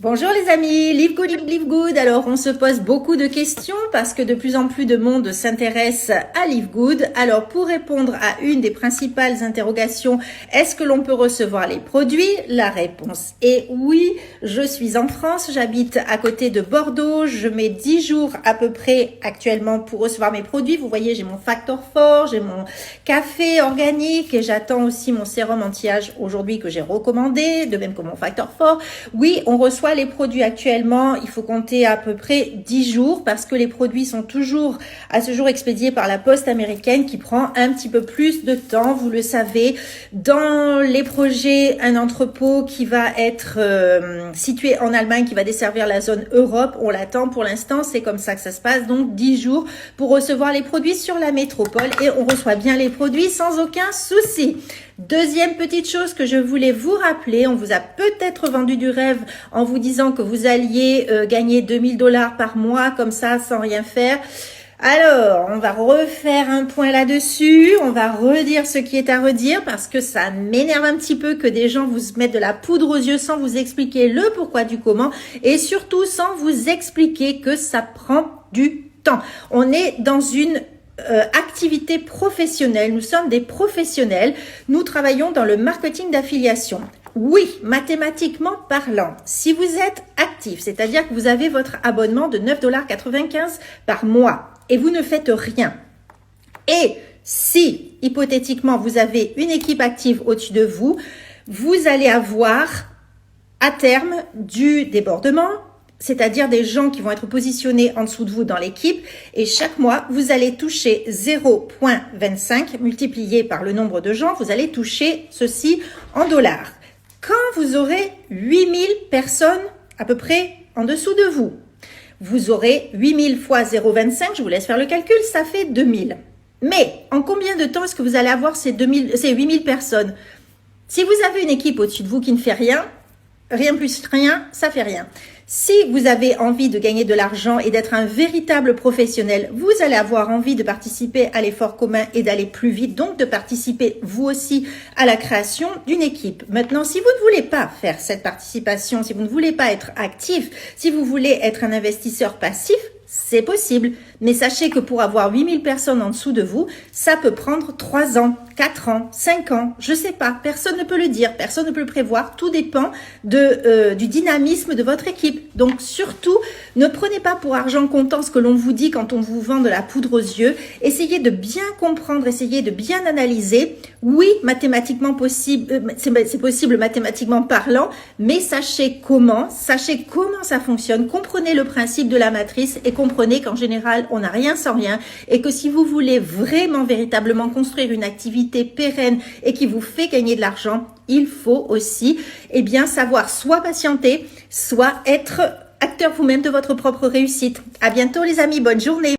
Bonjour les amis, Live Good, Live Good. Alors on se pose beaucoup de questions parce que de plus en plus de monde s'intéresse à Live Good. Alors pour répondre à une des principales interrogations, est-ce que l'on peut recevoir les produits? La réponse est oui. Je suis en France, j'habite à côté de Bordeaux. Je mets 10 jours à peu près actuellement pour recevoir mes produits. Vous voyez, j'ai mon Factor Fort, j'ai mon café organique et j'attends aussi mon sérum anti-âge aujourd'hui que j'ai recommandé, de même que mon Factor Fort. Oui, on reçoit les produits actuellement, il faut compter à peu près 10 jours parce que les produits sont toujours à ce jour expédiés par la poste américaine qui prend un petit peu plus de temps. Vous le savez, dans les projets, un entrepôt qui va être situé en Allemagne, qui va desservir la zone Europe, on l'attend pour l'instant, c'est comme ça que ça se passe. Donc 10 jours pour recevoir les produits sur la métropole et on reçoit bien les produits sans aucun souci. Deuxième petite chose que je voulais vous rappeler, on vous a peut-être vendu du rêve en vous disant que vous alliez gagner 2000 $ par mois comme ça sans rien faire. Alors, on va refaire un point là-dessus, on va redire ce qui est à redire parce que ça m'énerve un petit peu que des gens vous mettent de la poudre aux yeux sans vous expliquer le pourquoi du comment et surtout sans vous expliquer que ça prend du temps. On est dans une activité professionnelle, nous sommes des professionnels, nous travaillons dans le marketing d'affiliation. Oui, mathématiquement parlant, si vous êtes actif, c'est-à-dire que vous avez votre abonnement de 9,95 $ par mois et vous ne faites rien, et si hypothétiquement vous avez une équipe active au-dessus de vous, vous allez avoir à terme du débordement, c'est-à-dire des gens qui vont être positionnés en dessous de vous dans l'équipe et chaque mois, vous allez toucher 0,25 multiplié par le nombre de gens, vous allez toucher ceci en dollars. Quand vous aurez 8000 personnes à peu près en dessous de vous, vous aurez 8000 fois 0,25, je vous laisse faire le calcul, ça fait 2000. Mais en combien de temps est-ce que vous allez avoir ces 8000 personnes? Si vous avez une équipe au-dessus de vous qui ne fait rien, rien plus rien, ça fait rien. Si vous avez envie de gagner de l'argent et d'être un véritable professionnel, vous allez avoir envie de participer à l'effort commun et d'aller plus vite, donc de participer vous aussi à la création d'une équipe. Maintenant, si vous ne voulez pas faire cette participation, si vous ne voulez pas être actif, si vous voulez être un investisseur passif, c'est possible. Mais sachez que pour avoir 8000 personnes en dessous de vous, ça peut prendre 3 ans, 4 ans, 5 ans, je sais pas. Personne ne peut le dire, personne ne peut le prévoir. Tout dépend du dynamisme de votre équipe. Donc surtout, ne prenez pas pour argent comptant ce que l'on vous dit quand on vous vend de la poudre aux yeux. Essayez de bien comprendre, essayez de bien analyser. Oui, mathématiquement possible, c'est possible mathématiquement parlant, mais sachez comment ça fonctionne. Comprenez le principe de la matrice et comprenez qu'en général, on n'a rien sans rien et que si vous voulez vraiment, véritablement construire une activité pérenne et qui vous fait gagner de l'argent, il faut aussi, savoir soit patienter, soit être acteur vous-même de votre propre réussite. À bientôt les amis, bonne journée.